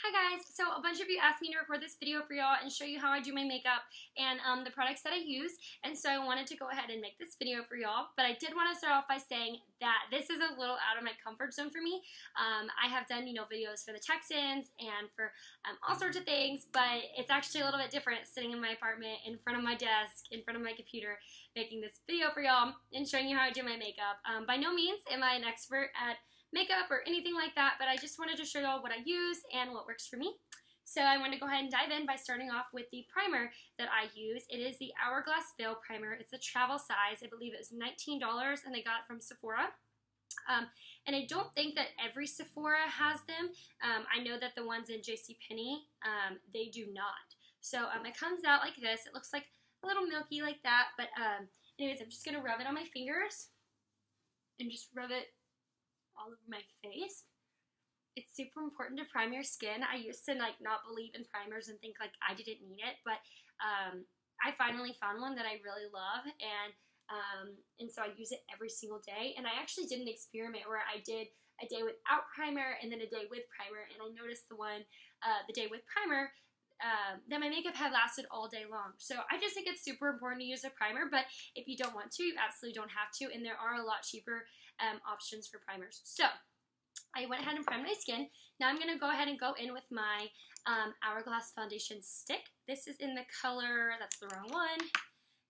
Hi guys, so a bunch of you asked me to record this video for y'all and show you how I do my makeup and the products that I use, and so I wanted to go ahead and make this video for y'all, but I did want to start off by saying that this is a little out of my comfort zone for me. I have done, videos for the Texans and for all sorts of things, but it's actually a little bit different sitting in my apartment in front of my desk, in front of my computer, making this video for y'all and showing you how I do my makeup. By no means am I an expert at makeup or anything like that, but I just wanted to show y'all what I use and what works for me. So I want to go ahead and dive in by starting off with the primer that I use. It is the Hourglass Veil Primer. It's a travel size. I believe it was $19 and I got it from Sephora. And I don't think that every Sephora has them. I know that the ones in JCPenney, they do not. So it comes out like this. It looks like a little milky like that, but anyways, I'm just going to rub it on my fingers and just rub it all over my face. It's super important to prime your skin. I used to not believe in primers and think I didn't need it, but I finally found one that I really love, and so I use it every single day. And I actually did an experiment where I did a day without primer and then a day with primer, and I noticed the day with primer, that my makeup had lasted all day long. So I just think it's super important to use a primer, but if you don't want to, you absolutely don't have to, and there are a lot cheaper options for primers. So I went ahead and primed my skin. Now I'm going to go ahead and go in with my Hourglass foundation stick. This is in the color, that's the wrong one.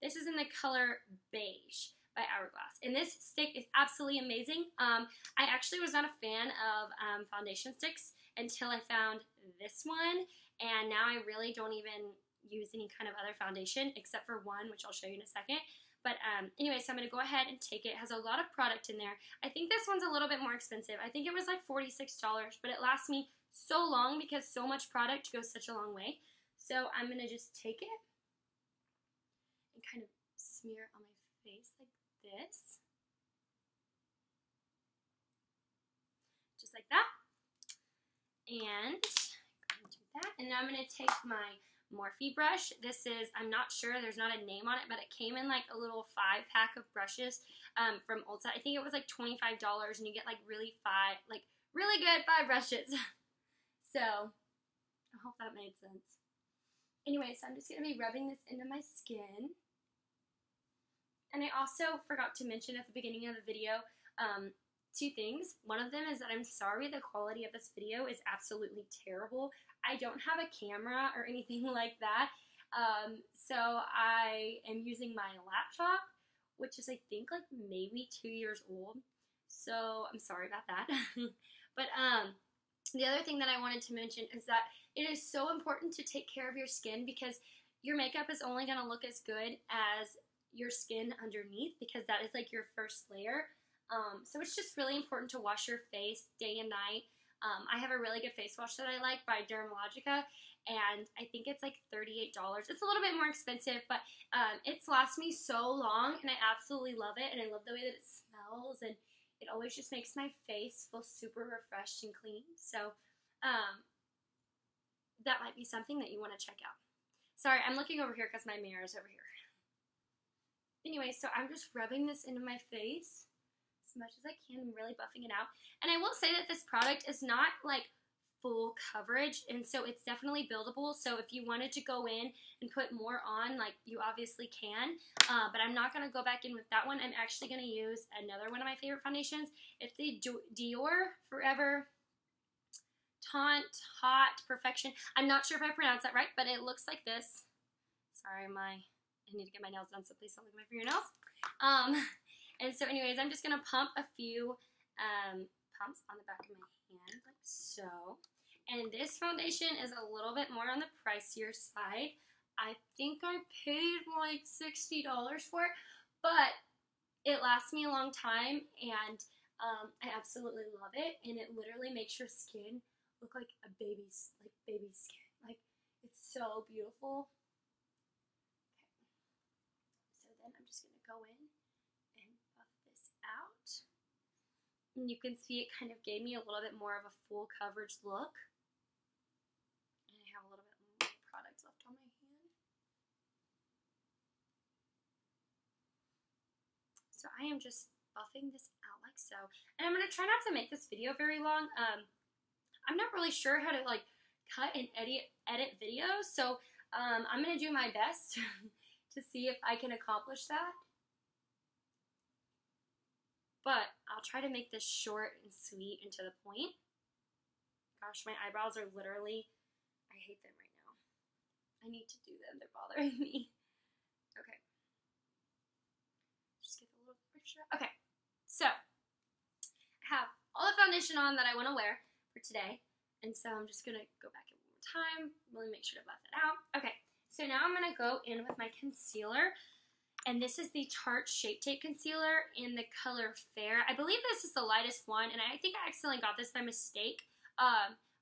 This is in the color Beige by Hourglass. And this stick is absolutely amazing. I actually was not a fan of foundation sticks until I found this one. And now I really don't even use any kind of other foundation except for one, which I'll show you in a second. But anyway, so I'm going to go ahead and take it. It has a lot of product in there. I think this one's a little bit more expensive. I think it was like $46, but it lasts me so long because so much product goes such a long way. So I'm going to just take it and kind of smear it on my face like this. Just like that. And do that. And now I'm going to take my Morphe brush. This is, I'm not sure, there's not a name on it, but it came in like a little 5-pack of brushes from Ulta. I think it was like $25 and you get really good 5 brushes. So I hope that made sense. Anyway, so I'm just going to be rubbing this into my skin. And I also forgot to mention at the beginning of the video 2 things. One of them is that I'm sorry the quality of this video is absolutely terrible. I don't have a camera or anything like that, so I am using my laptop, which is I think maybe 2 years old, so I'm sorry about that. But the other thing that I wanted to mention is that it is so important to take care of your skin because your makeup is only going to look as good as your skin underneath, because that is your first layer. So it's just really important to wash your face day and night. I have a really good face wash that I like by Dermalogica, and I think it's like $38. It's a little bit more expensive, but it's lasted me so long, and I absolutely love it, and I love the way that it smells, and it always just makes my face feel super refreshed and clean. So that might be something that you want to check out. Sorry, I'm looking over here because my mirror is over here. Anyway, so I'm just rubbing this into my face as much as I can. I'm really buffing it out. And I will say that this product is not full coverage, and so it's definitely buildable. So if you wanted to go in and put more on, you obviously can, but I'm not going to go back in with that one. I'm actually going to use another one of my favorite foundations. It's the Dior Forever Taunt Hot Perfection. I'm not sure if I pronounced that right, but it looks like this. Sorry, I need to get my nails done, so please don't look at my fingernails. And so anyways, I'm just going to pump a few pumps on the back of my hand, like so. And this foundation is a little bit more on the pricier side. I think I paid like $60 for it, but it lasts me a long time, and I absolutely love it. And it literally makes your skin look like a baby's, baby skin. It's so beautiful. Okay. So then I'm just going to go in and buff this out. And you can see it kind of gave me a little bit more of a full coverage look. And I have a little bit more product left on my hand. So I am just buffing this out like so. And I'm going to try not to make this video very long. I'm not really sure how to cut and edit videos, so I'm going to do my best to see if I can accomplish that. But I'll try to make this short and sweet and to the point. Gosh, my eyebrows are literally, I hate them right now. I need to do them, they're bothering me. Okay. Just get a little picture. Okay, so I have all the foundation on that I want to wear for today. And so I'm just going to go back in one more time, really make sure to buff it out. Okay, so now I'm going to go in with my concealer. And this is the Tarte Shape Tape Concealer in the color Fair. I believe this is the lightest one, and I think I accidentally got this by mistake.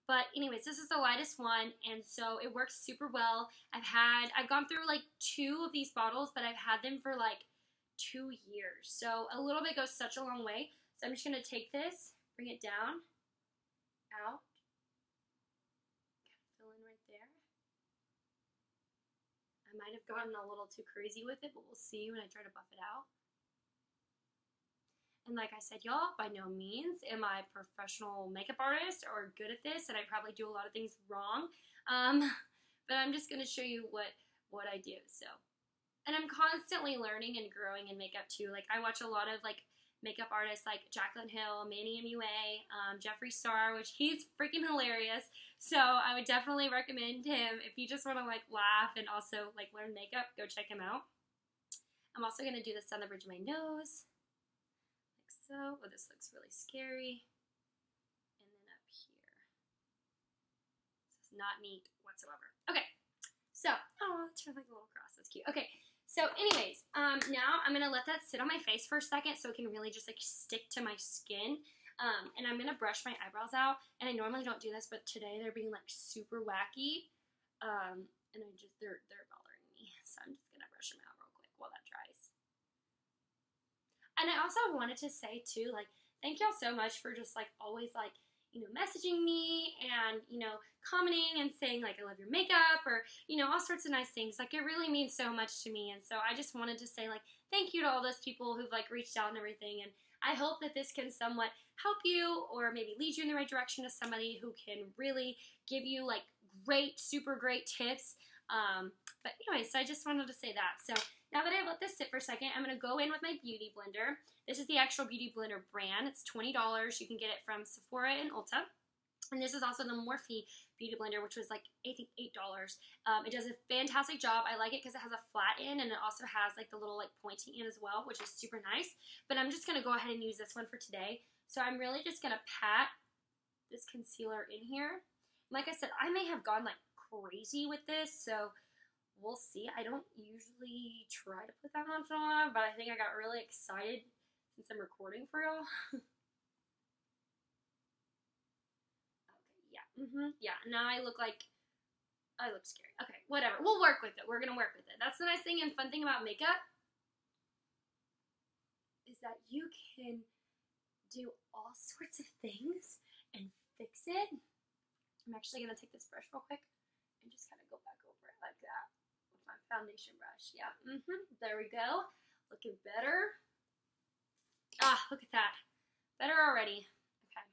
But anyways, this is the lightest one, and so it works super well. I've gone through like 2 of these bottles, but I've had them for like 2 years. So a little bit goes such a long way. So I'm just going to take this, bring it down, out, fill in right there. I might have gotten a little too crazy with it, but we'll see when I try to buff it out. And like I said, y'all, by no means am I a professional makeup artist or good at this, and I probably do a lot of things wrong. But I'm just going to show you what I do. So, and I'm constantly learning and growing in makeup too. Like I watch a lot of like makeup artists like Jaclyn Hill, Manny MUA, Jeffree Star, which he's freaking hilarious. So I would definitely recommend him if you just want to like laugh and also like learn makeup. Go check him out. I'm also going to do this on the bridge of my nose, like so. Oh, this looks really scary. And then up here. This is not neat whatsoever. Okay, so it's like a little cross. That's cute. Okay. So anyways, now I'm going to let that sit on my face for a second so it can really just like stick to my skin. And I'm going to brush my eyebrows out. And I normally don't do this, but today they're being like super wacky. And they're bothering me. So I'm just going to brush them out real quick while that dries. And I also wanted to say too, like, thank y'all so much for just like always like, you know, messaging me and, you know, commenting and saying like I love your makeup or, you know, all sorts of nice things. Like it really means so much to me. And so I just wanted to say like thank you to all those people who've like reached out and everything. And I hope that this can somewhat help you or maybe lead you in the right direction to somebody who can really give you like great, super great tips. But anyway, so I just wanted to say that. So now that I've let this sit for a second, I'm going to go in with my Beauty Blender. This is the actual Beauty Blender brand. It's $20. You can get it from Sephora and Ulta. And this is also the Morphe Beauty Blender, which was like, I think, $8. It does a fantastic job. I like it because it has a flat end and it also has like the little like pointy end as well, which is super nice. But I'm just going to go ahead and use this one for today. So I'm really just going to pat this concealer in here. Like I said, I may have gone like crazy with this, so we'll see. I don't usually try to put that much on, but I think I got really excited since I'm recording for y'all. Okay, yeah. Yeah, now I look scary. Okay, whatever. We'll work with it. We're going to work with it. That's the nice thing and fun thing about makeup is that you can do all sorts of things and fix it. I'm actually going to take this brush real quick and just kind of go back over it like that with my foundation brush. Yeah, there we go. Looking better. Ah, look at that. Better already. Okay.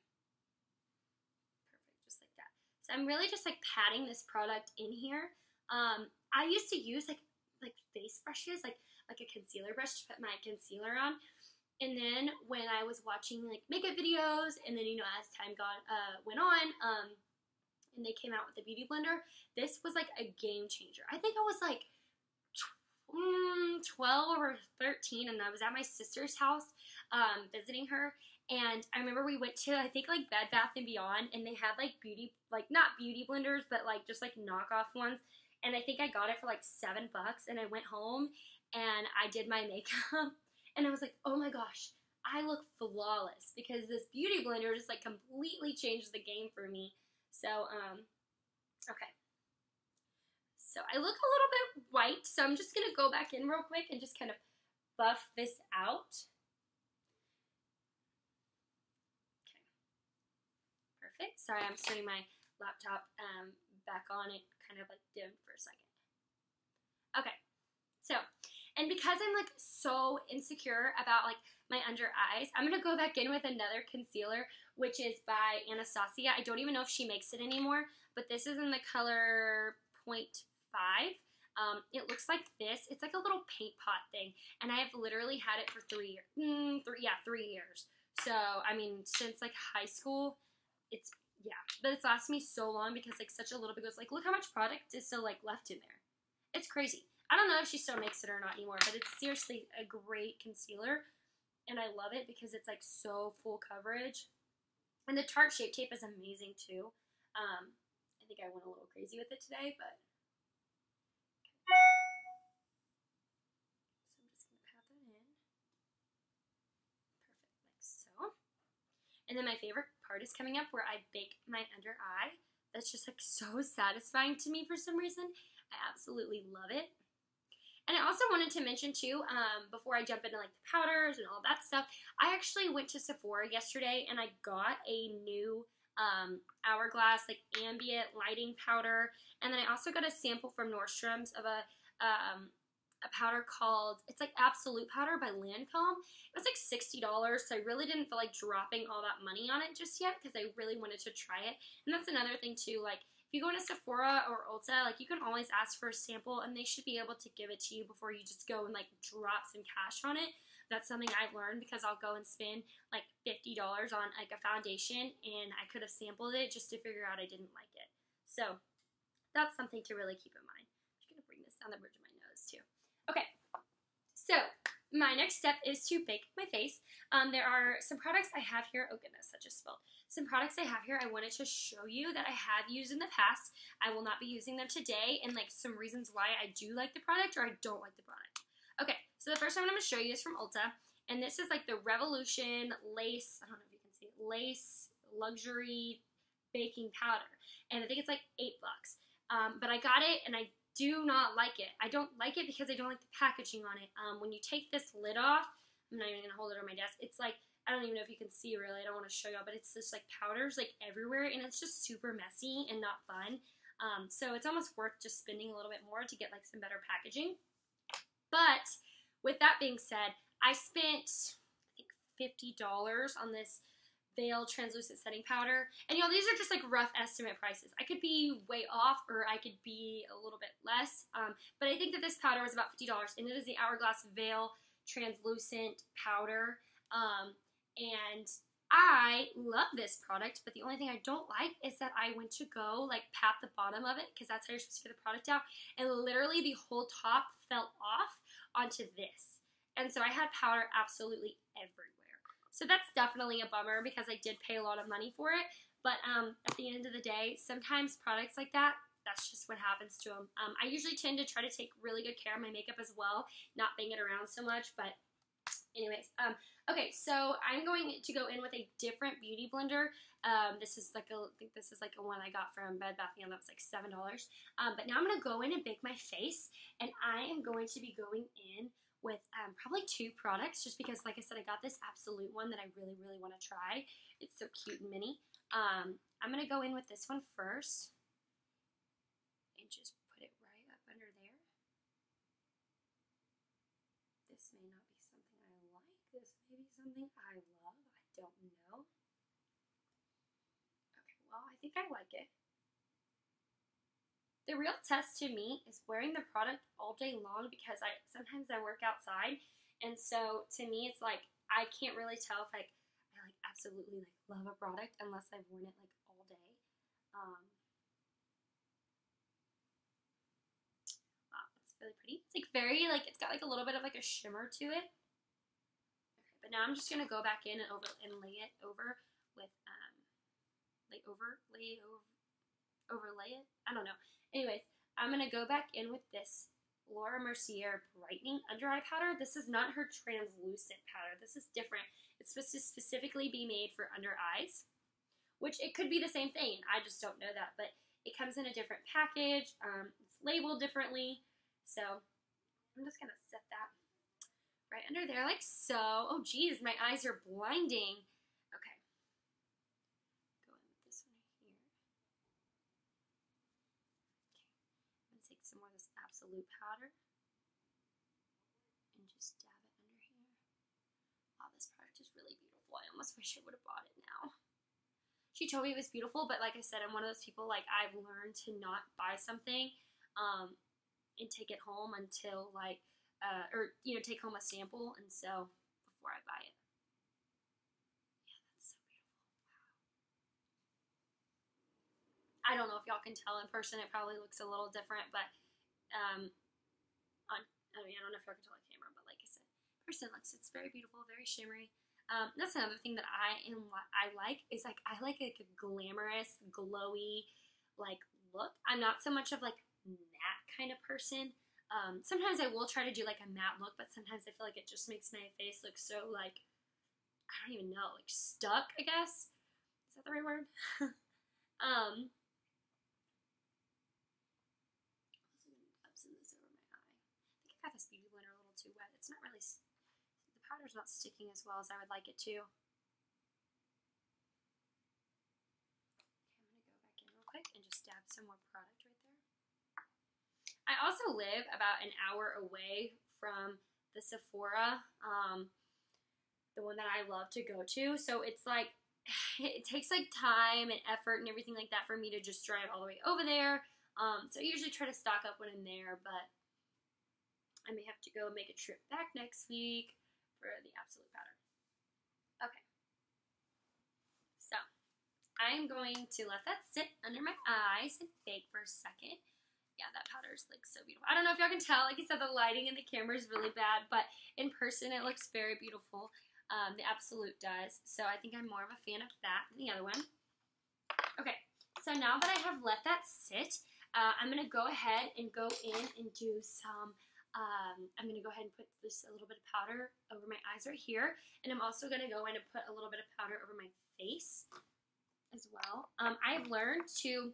Perfect, just like that. So I'm really just like patting this product in here. I used to use like face brushes, like a concealer brush to put my concealer on. And then when I was watching like makeup videos, and then, you know, as time went on, and they came out with the Beauty Blender, this was like a game changer. I think I was like 12 or 13, and I was at my sister's house visiting her, and I remember we went to, I think, like Bed Bath & Beyond, and they had like not beauty blenders, but like just like knockoff ones, and I think I got it for like $7, and I went home and I did my makeup, and I was like, oh my gosh, I look flawless because this beauty blender just like completely changed the game for me. So, okay. So I look a little bit white, so I'm just going to go back in real quick and just kind of buff this out. Okay. Perfect. Sorry, I'm starting my laptop back on. It kind of like dimmed for a second. Okay. So, And because I'm like so insecure about like my under eyes, I'm gonna go back in with another concealer, which is by Anastasia. I don't even know if she makes it anymore, but this is in the color 0.5. It looks like this. It's like a little paint pot thing, and I have literally had it for 3 years. 3 years. So, I mean, since like high school, it's, yeah. But it's lasted me so long because like such a little bit goes, like, look how much product is still like left in there. It's crazy. I don't know if she still makes it or not anymore, but it's seriously a great concealer, and I love it because it's like so full coverage. And the Tarte Shape Tape is amazing too. I think I went a little crazy with it today, but so I'm just going to pat that in. Perfect, like so. And then my favorite part is coming up where I bake my under eye. That's just like so satisfying to me for some reason. I absolutely love it. And I also wanted to mention too, before I jump into like the powders and all that stuff, I actually went to Sephora yesterday and I got a new Hourglass like ambient lighting powder, and then I also got a sample from Nordstrom's of a powder called, it's like Absolute Powder by Lancome. It was like $60, so I really didn't feel like dropping all that money on it just yet because I really wanted to try it. And that's another thing too, like if you go to Sephora or Ulta, like you can always ask for a sample and they should be able to give it to you before you just go and like drop some cash on it. That's something I've learned because I'll go and spend like $50 on like a foundation and I could have sampled it just to figure out I didn't like it. So that's something to really keep in mind. I'm just going to bring this down the bridge of my nose too. Okay, so my next step is to bake my face. There are some products I have here. Oh goodness, I just spilled. Some products I have here I wanted to show you that I have used in the past. I will not be using them today, and like some reasons why I do like the product or I don't like the product. Okay, so the first one I'm going to show you is from Ulta, and this is like the Revolution Lace, I don't know if you can see it, Lace Luxury Baking Powder, and I think it's like $8. But I got it, and I do not like it. I don't like it because I don't like the packaging on it. When you take this lid off, I'm not even going to hold it on my desk, it's like, I don't even know if you can see really, I don't want to show y'all, but it's just like powders like everywhere, and it's just super messy and not fun. So it's almost worth just spending a little bit more to get like some better packaging. But with that being said, I spent, I think, $50 on this Veil translucent setting powder, and y'all, these are just like rough estimate prices. I could be way off or I could be a little bit less, but I think that this powder was about $50, and it is the Hourglass Veil translucent powder, and I love this product, but the only thing I don't like is that I went to go like pat the bottom of it, because that's how you're supposed to get the product out, and literally the whole top fell off onto this, and so I had powder absolutely everywhere. So that's definitely a bummer because I did pay a lot of money for it, but at the end of the day, sometimes products like that, that's just what happens to them. I usually tend to try to take really good care of my makeup as well, not bang it around so much, but anyways, okay, so I'm going to go in with a different beauty blender. This is like I think this is like a one I got from Bed Bath & Beyond that was like $7. But now I'm going to go in and bake my face, and I am going to be going in with probably 2 products, just because, like I said, I got this Absolute one that I really, really want to try. It's so cute and mini. I'm going to go in with this one first, and just put it right up under there. This may not be something I like. This may be something I love. I don't know. Okay, well, I think I like it. The real test to me is wearing the product all day long, because sometimes I work outside, and so to me it's like I can't really tell if I like absolutely like love a product unless I've worn it like all day. Wow, it's really pretty. It's like very like, it's got like a little bit of like a shimmer to it. Okay, but now I'm just gonna go back in and lay it over with like overlay it. I don't know. Anyways, I'm going to go back in with this Laura Mercier Brightening Under Eye Powder. This is not her translucent powder. This is different. It's supposed to specifically be made for under eyes, which it could be the same thing. I just don't know that, but it comes in a different package. It's labeled differently. So I'm just going to set that right under there like so. Oh, geez, my eyes are blinding. Okay. Go in with this one here. Take some more of this Absolute powder. just dab it under here. Wow, this product is really beautiful. I almost wish I would have bought it now. She told me it was beautiful, but like I said, I'm one of those people, like, I've learned to not buy something and take it home until, like, or, you know, take home a sample, and so, before I buy it. Yeah, that's so beautiful. Wow. I don't know if y'all can tell in person, it probably looks a little different, but, I don't know if y'all can tell on camera, but like I said, in person it's very beautiful, very shimmery. That's another thing that I like is, like, I like a glamorous, glowy, like, look. I'm not so much of, like, matte kind of person. Sometimes I will try to do, like, a matte look, but sometimes I feel like it just makes my face look so, like, I don't even know, like, stuck, I guess. Is that the right word? I'm also going to dab some of this over my eye. I think I got this beauty blender a little too wet. It's not really, the powder's not sticking as well as I would like it to. Okay, I'm going to go back in real quick and just dab some more product right there. I also live about an hour away from the Sephora, the one that I love to go to. So it's like, it takes like time and effort and everything like that for me to just drive all the way over there. So I usually try to stock up when I'm there, but I may have to go make a trip back next week for the Absolute powder. Okay. So I'm going to let that sit under my eyes and bake for a second. Yeah, that powder is like so beautiful. I don't know if y'all can tell, like I said, the lighting in the camera is really bad, but in person it looks very beautiful. The Absolute does, so I think I'm more of a fan of that than the other one. Okay, so now that I have let that sit, I'm going to go ahead and go in and do some, I'm going to go ahead and put this a little bit of powder over my eyes right here, and I'm also going to go in and put a little bit of powder over my face as well. I've learned to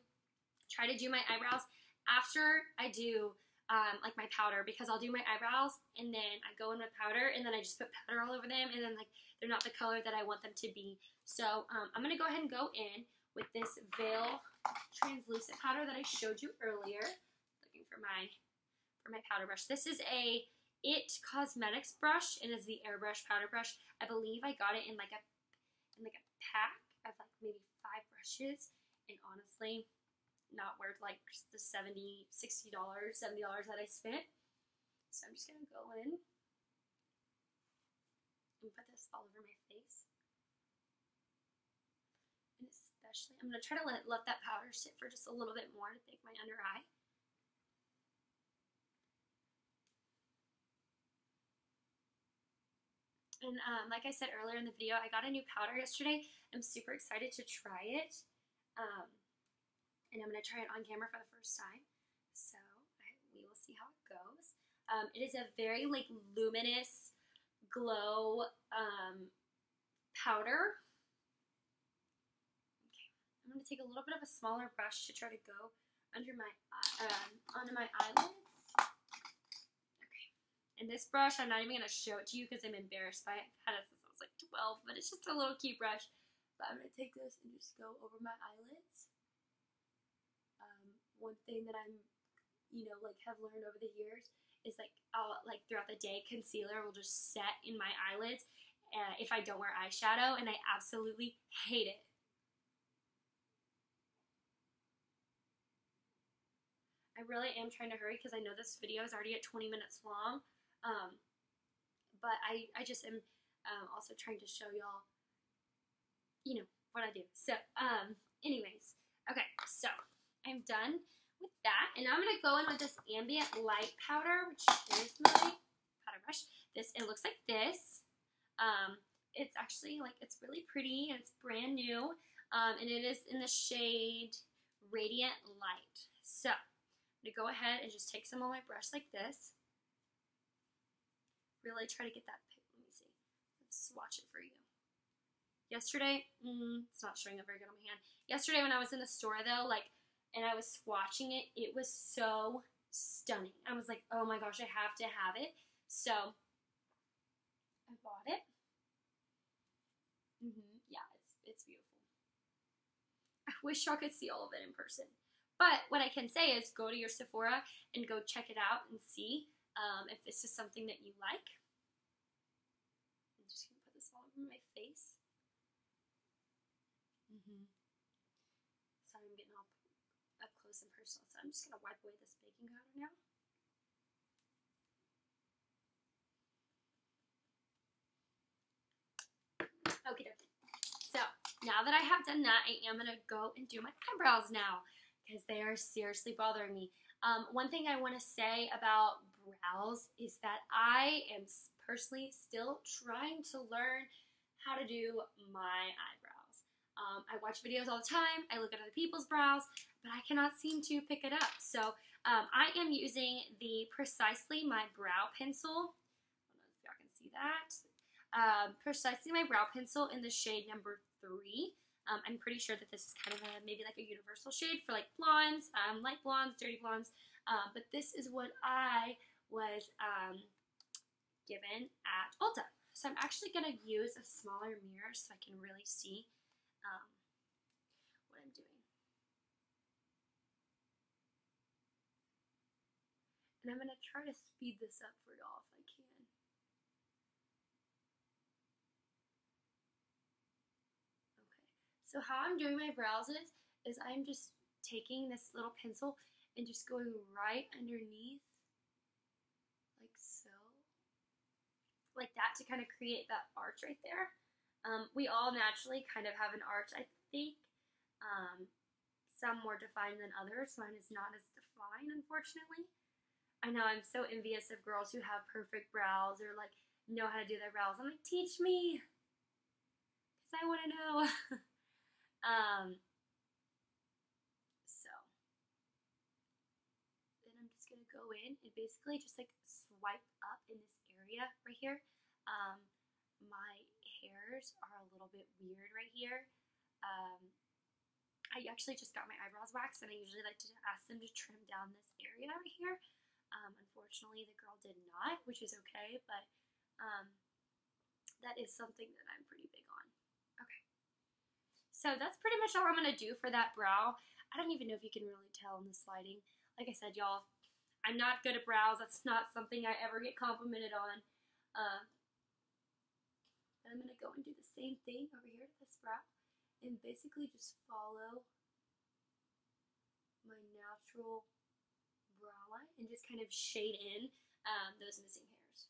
try to do my eyebrows after I do like my powder, because I'll do my eyebrows and then I go in with powder and then I just put powder all over them, and then like they're not the color that I want them to be. So I'm gonna go ahead and go in with this Veil translucent powder that I showed you earlier. Looking for my powder brush. This is a It Cosmetics brush. It is the airbrush powder brush. I believe I got it in like a pack of like maybe 5 brushes, and honestly, not worth like the $60, $70 that I spent. So I'm just gonna go in and put this all over my face. And especially, I'm gonna try to let that powder sit for just a little bit more to bake my under eye. And like I said earlier in the video, I got a new powder yesterday. I'm super excited to try it. And I'm going to try it on camera for the first time, so we will see how it goes. It is a very like luminous glow powder. Okay, I'm going to take a little bit of a smaller brush to try to go under my onto my eyelids. Okay, and this brush, I'm not even going to show it to you because I'm embarrassed by it. I've had it since I was like 12, but it's just a little cute brush. But I'm going to take this and just go over my eyelids. One thing that I'm, you know, like have learned over the years is like I'll like throughout the day, concealer will just set in my eyelids if I don't wear eyeshadow, and I absolutely hate it. I really am trying to hurry because I know this video is already at 20 minutes long, but I just am also trying to show y'all, you know, what I do. So, anyways, okay, so I'm done with that, and I'm going to go in with this Ambient Light powder, which is my powder brush. It looks like this. It's actually, like, it's really pretty, and it's brand new, and it is in the shade Radiant Light. So, I'm going to go ahead and just take some on my brush like this. Really try to get that, let me see, let's swatch it for you. Yesterday, it's not showing up very good on my hand. Yesterday when I was in the store, though, like, and I was swatching it, it was so stunning. I was like, oh my gosh, I have to have it. So, I bought it. Yeah, it's beautiful. I wish y'all could see all of it in person. But what I can say is go to your Sephora and go check it out and see if this is something that you like. close and personal. So I'm just going to wipe away this baking powder now. Okay, so now that I have done that, I am going to go and do my eyebrows now because they are seriously bothering me. One thing I want to say about brows is that I am personally still trying to learn how to do my eyebrows. I watch videos all the time, I look at other people's brows, but I cannot seem to pick it up. So I am using the Precisely My Brow Pencil. I don't know if y'all can see that. Precisely My Brow Pencil in the shade number 3. I'm pretty sure that this is kind of maybe like a universal shade for like blondes, light blondes, dirty blondes, but this is what I was given at Ulta. So I'm actually going to use a smaller mirror so I can really see what I'm doing. And I'm going to try to speed this up for y'all if I can. So how I'm doing my brows is I'm just taking this little pencil and just going right underneath, like so. Like that to kind of create that arch right there. We all naturally kind of have an arch, I think. Some more defined than others. Mine is not as defined, unfortunately. I know I'm so envious of girls who have perfect brows or like know how to do their brows. I'm like, teach me, because I want to know. So then I'm just gonna go in and basically just like swipe up in this area right here. My hairs are a little bit weird right here. I actually just got my eyebrows waxed, and I usually like to ask them to trim down this area right here. Unfortunately, the girl did not, which is okay, but that is something that I'm pretty big on. Okay. So that's pretty much all I'm going to do for that brow. I don't even know if you can really tell in this lighting. Like I said, y'all, I'm not good at brows. That's not something I ever get complimented on. But I'm going to go and do the same thing over here to this brow. And basically just follow my natural brow line and just kind of shade in those missing hairs.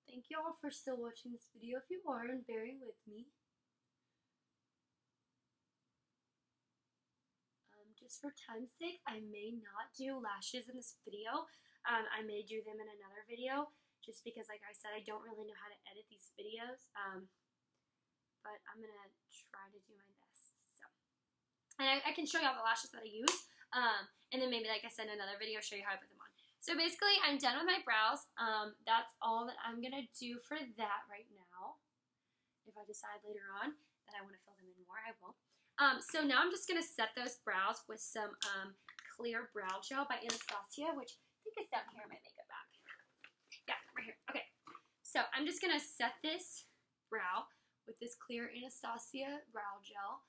Thank you all for still watching this video if you are and bearing with me. Just for time's sake, I may not do lashes in this video. I may do them in another video just because, like I said, I don't really know how to edit these videos. But I'm going to try to do my best. So, and I can show you all the lashes that I use. And then maybe, like I said, in another video, show you how I put them on. So basically, I'm done with my brows. That's all that I'm going to do for that right now. If I decide later on that I want to fill them in more, I will. So now I'm just going to set those brows with some clear brow gel by Anastasia, which I think is down here in my makeup bag. Yeah, right here. Okay. So I'm just going to set this brow with this clear Anastasia brow gel.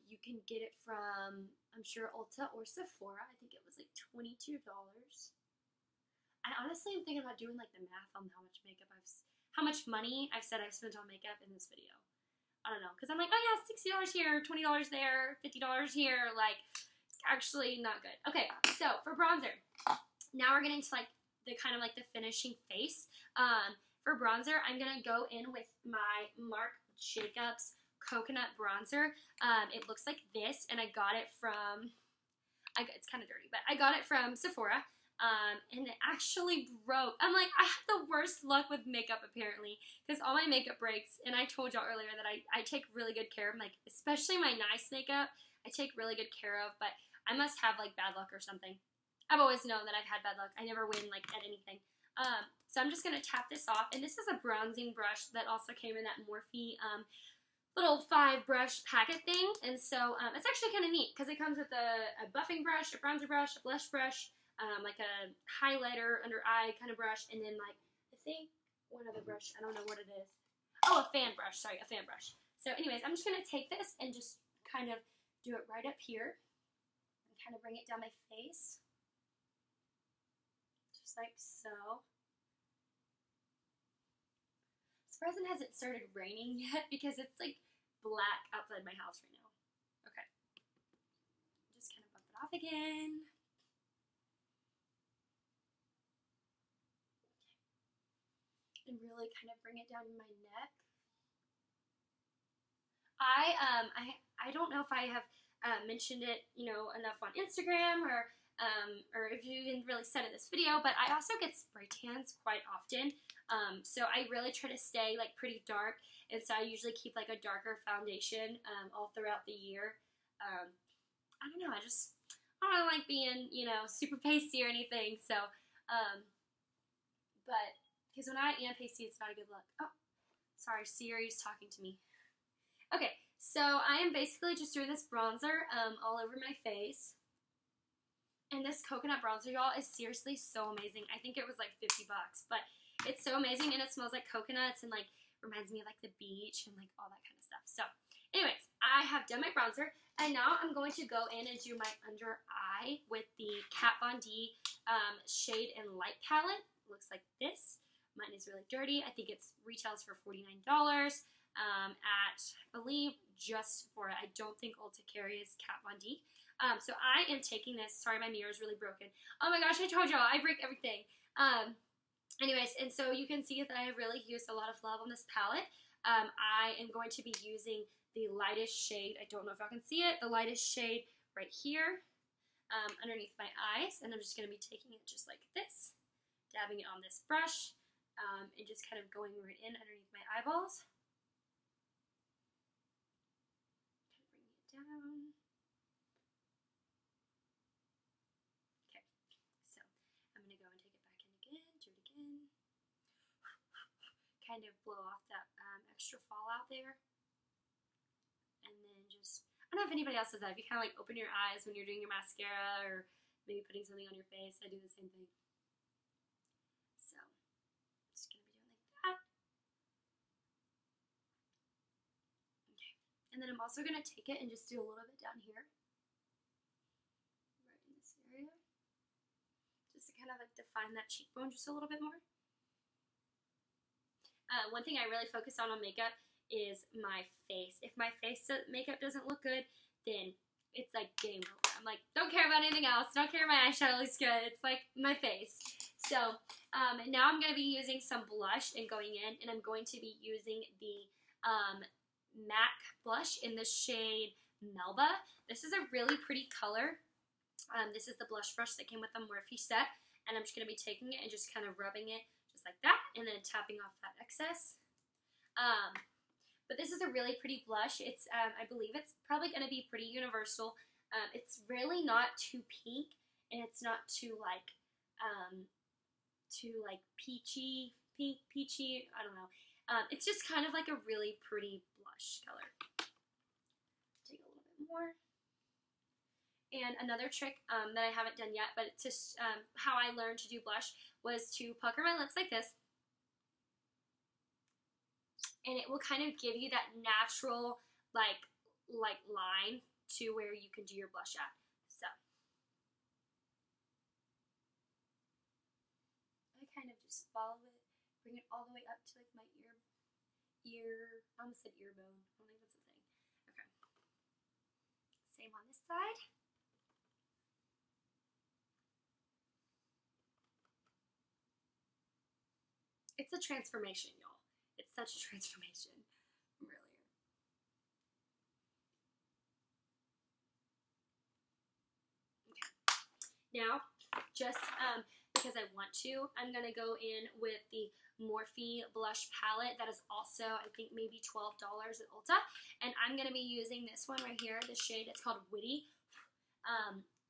You can get it from, I'm sure, Ulta or Sephora. I think it was like $22. I honestly am thinking about doing like the math on how much money I've said I've spent on makeup in this video. I don't know, because I'm like, oh yeah, $60 here, $20 there, $50 here. Like, it's actually not good. Okay, so for bronzer, now we're getting to like the kind of like the finishing face. For bronzer, I'm gonna go in with my Marc Jacobs coconut bronzer. It looks like this, and I got it from, it's kind of dirty, but I got it from Sephora. And it actually broke. I'm like, I have the worst luck with makeup apparently, because all my makeup breaks, and I told y'all earlier that I take really good care of, like, especially my nice makeup, I take really good care of, but I must have, like, bad luck or something. I've always known that I've had bad luck. I never win, like, at anything. So I'm just going to tap this off, and this is a bronzing brush that also came in that Morphe, little 5-brush packet thing, and so, it's actually kind of neat, because it comes with a buffing brush, a bronzer brush, a blush brush, like a highlighter under eye kind of brush, and then like, I think one other brush, I don't know what it is. Oh, a fan brush, sorry, a fan brush. So anyways, I'm just going to take this and just kind of do it right up here, and kind of bring it down my face. just like so. Surprised it hasn't started raining yet because it's like black outside my house right now. Okay. Just kind of buff it off again. And really kind of bring it down to my neck. I don't know if I have mentioned it, you know, enough on Instagram or if you didn't really said in this video, but I also get spray tans quite often. So I really try to stay like pretty dark, and so I usually keep like a darker foundation all throughout the year. I don't know, I don't like being, you know, super pasty or anything. So, but because when I am pasty, it's not a good look. Oh, sorry, Siri's talking to me. Okay, so I am basically just doing this bronzer all over my face. And this coconut bronzer, y'all, is seriously so amazing. I think it was like 50 bucks, but it's so amazing, and it smells like coconuts and like reminds me of like the beach and like all that kind of stuff. So anyways, I have done my bronzer, and now I'm going to go in and do my under eye with the Kat Von D Shade and Light palette. It looks like this. Mine is really dirty. I think it's retails for $49 at, I believe, just Sephora. I don't think Ulta carries Kat Von D. So I am taking this. Sorry, my mirror is really broken. Oh my gosh, I told y'all, I break everything. Anyways, and so you can see that I have really used a lot of love on this palette. I am going to be using the lightest shade. I don't know if y'all can see it. The lightest shade right here underneath my eyes. And I'm just going to be taking it just like this. Dabbing it on this brush. And just kind of going right in underneath my eyeballs. Kind of bringing it down. Kind of blow off that extra fallout there. And then just, I don't know if anybody else does that. If you kind of like open your eyes when you're doing your mascara or maybe putting something on your face, I do the same thing. So, I'm just going to be doing like that. Okay. And then I'm also going to take it and just do a little bit down here. Right in this area. Just to kind of like define that cheekbone just a little bit more. One thing I really focus on makeup is my face. If my face makeup doesn't look good, then it's like game over. I'm like, don't care about anything else. Don't care if my eyeshadow looks good. It's like my face. So now I'm going to be using some blush and going in, and I'm going to be using the MAC blush in the shade Melba. This is a really pretty color. This is the blush brush that came with the Morphe set, and I'm just going to be taking it and just kind of rubbing it just like that, and then tapping off that excess. But this is a really pretty blush. It's, I believe it's probably going to be pretty universal. It's really not too pink, and it's not too like peachy, I don't know. It's just kind of like a really pretty blush color. Take a little bit more. And another trick that I haven't done yet, but it's just how I learned to do blush, was to pucker my lips like this. And it will kind of give you that natural, like line to where you can do your blush at. So I kind of just follow it, bring it all the way up to like my I almost said ear bone. I don't think that's a thing. Okay. Same on this side. It's a transformation, y'all. It's such a transformation. Really. Okay. Now, just because I want to, I'm going to go in with the Morphe blush palette that is also, I think, maybe $12 at Ulta. And I'm going to be using this one right here, the shade. It's called Witty.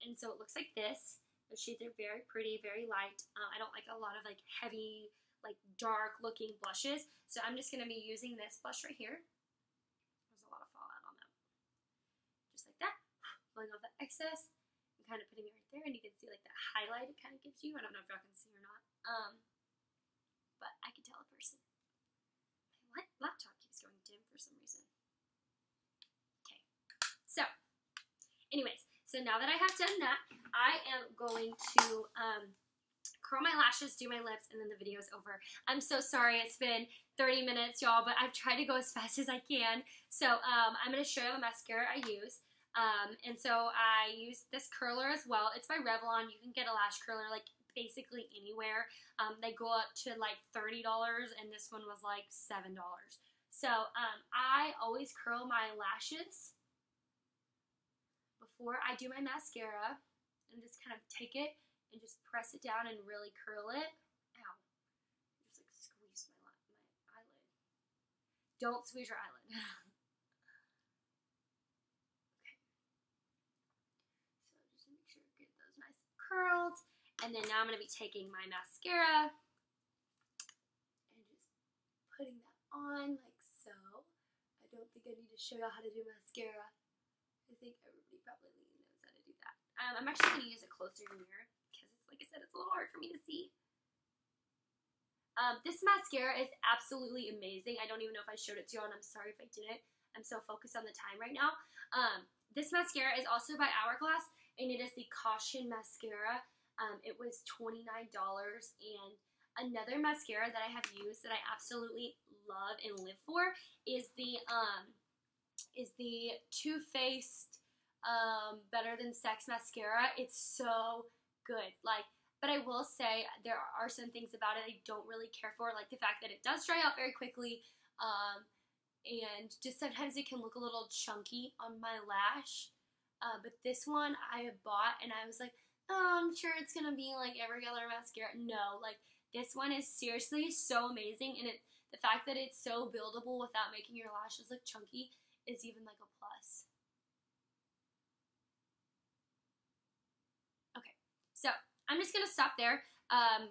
And so it looks like this. The shades are very pretty, very light. I don't like a lot of like heavy, like dark looking blushes. So I'm just going to be using this blush right here. There's a lot of fallout on that. Just like that. Blowing off that excess. And kind of putting it right there. And you can see like that highlight it kind of gives you. I don't know if y'all can see or not. But I can tell a person. My laptop keeps going dim for some reason. Okay. So, anyways. So now that I have done that, I am going to curl my lashes, do my lips, and then the video's over. I'm so sorry it's been 30 minutes, y'all, but I've tried to go as fast as I can. So I'm going to show you the mascara I use. And so I use this curler as well. It's by Revlon. You can get a lash curler like basically anywhere. They go up to like $30, and this one was like $7. So I always curl my lashes before I do my mascara, and just kind of take it and just press it down and really curl it. Ow. Just like squeeze my eyelid. Don't squeeze your eyelid. Okay. So just make sure to get those nice curled. And then now I'm going to be taking my mascara and just putting that on like so. I don't think I need to show y'all how to do mascara. I think everybody probably knows how to do that. I'm actually going to use a closer mirror because, like I said, it's a little hard for me to see. This mascara is absolutely amazing. I don't even know if I showed it to y'all, and I'm sorry if I didn't. I'm so focused on the time right now. This mascara is also by Hourglass, and it is the Caution Mascara. It was $29, and another mascara that I have used that I absolutely love and live for is the Too Faced Better Than Sex mascara. It's so good. But I will say there are some things about it I don't really care for, like the fact that it does dry out very quickly, and just sometimes it can look a little chunky on my lash. But this one I have bought, and I was like, oh, I'm sure it's gonna be like every other mascara. No, like this one is seriously so amazing, and the fact that it's so buildable without making your lashes look chunky is even like a plus. Okay, so I'm just gonna stop there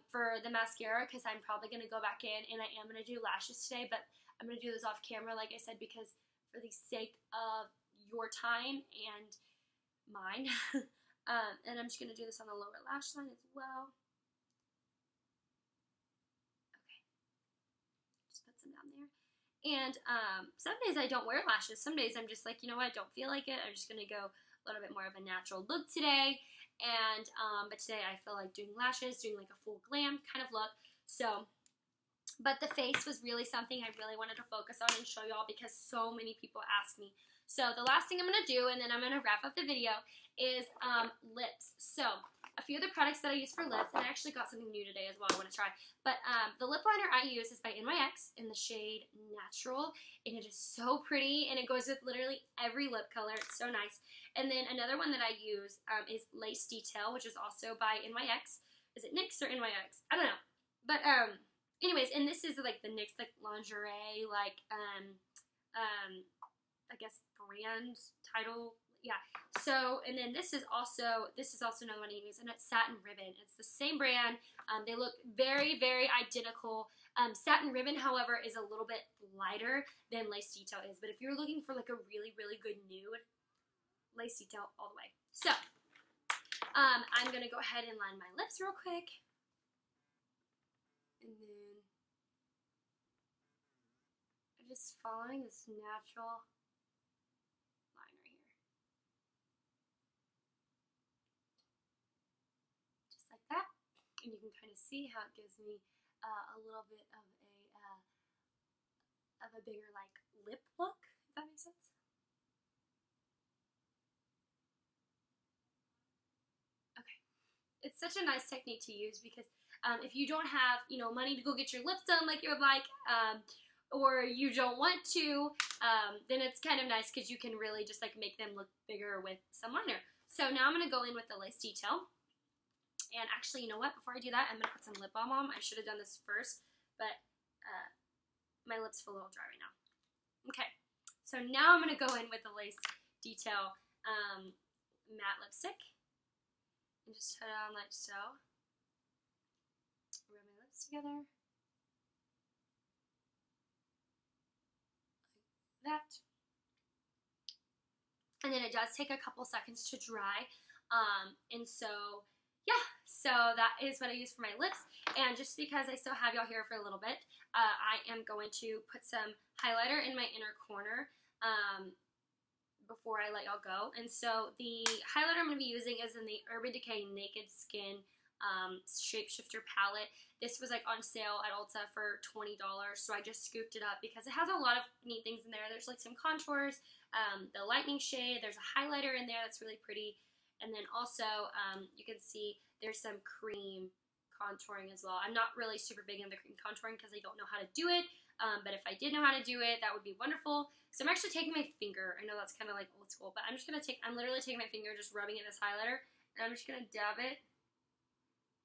for the mascara because I'm probably gonna go back in and I am gonna do lashes today, but I'm gonna do this off camera, like I said, because for the sake of your time and mine. And I'm just gonna do this on the lower lash line as well. Okay, just put some down there. And some days I don't wear lashes. Some days I'm just like, you know what, I don't feel like it. I'm just gonna go a little bit more of a natural look today. And but today I feel like doing lashes, doing like a full glam kind of look. So, but the face was really something I really wanted to focus on and show y'all because so many people ask me. So the last thing I'm gonna do, and then I'm gonna wrap up the video, is lips. So a few of the products that I use for lips, and I actually got something new today as well I want to try. But the lip liner I use is by NYX in the shade Natural, and it is so pretty, and it goes with literally every lip color. It's so nice. And then another one that I use is Lace Detail, which is also by NYX. Is it NYX or NYX? I don't know. But anyways, and this is like the NYX like lingerie, like I guess brand title. Yeah, so, and then this is also another one I use, and it's Satin Ribbon. It's the same brand. They look very, very identical. Satin Ribbon, however, is a little bit lighter than Lace Detail is, but if you're looking for like a really, really good nude, Lace Detail all the way. So, I'm going to go ahead and line my lips real quick. And then, I'm just following this natural that, and you can kind of see how it gives me a little bit of a bigger like lip look, if that makes sense. Okay, it's such a nice technique to use because if you don't have money to go get your lips done like you would like, or you don't want to, then it's kind of nice because you can really just like make them look bigger with some liner. So now I'm gonna go in with the Lace Detail. And actually, you know what? Before I do that, I'm going to put some lip balm on. I should have done this first, but my lips feel a little dry right now. Okay, so now I'm going to go in with the Lace Detail matte lipstick. And just put it on like so. Rub my lips together. Like that. And then it does take a couple seconds to dry. And so, yeah, so that is what I use for my lips, and just because I still have y'all here for a little bit, I am going to put some highlighter in my inner corner before I let y'all go. And so the highlighter I'm going to be using is in the Urban Decay Naked Skin shapeshifter palette. This was like on sale at Ulta for $20, so I just scooped it up because it has a lot of neat things in there. There's like some contours, the lightning shade, there's a highlighter in there that's really pretty, and then also you can see there's some cream contouring as well. I'm not really super big into the cream contouring because I don't know how to do it, but if I did know how to do it, that would be wonderful. So I'm actually taking my finger. I know that's kind of like old school, but I'm literally taking my finger, just rubbing in this highlighter, and I'm just gonna dab it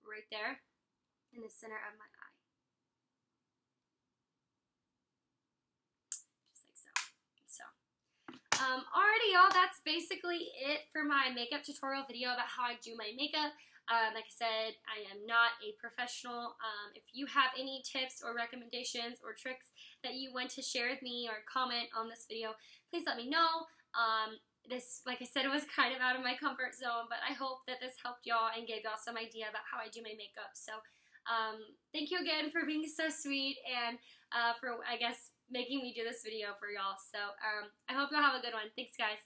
right there in the center of my eye. Just like so. Alrighty, y'all, that's basically it for my makeup tutorial video about how I do my makeup. Like I said, I am not a professional. If you have any tips or recommendations or tricks that you want to share with me or comment on this video, please let me know. This, like I said, was kind of out of my comfort zone, but I hope that this helped y'all and gave y'all some idea about how I do my makeup. So, thank you again for being so sweet and for, I guess, making me do this video for y'all. So, I hope y'all have a good one. Thanks, guys.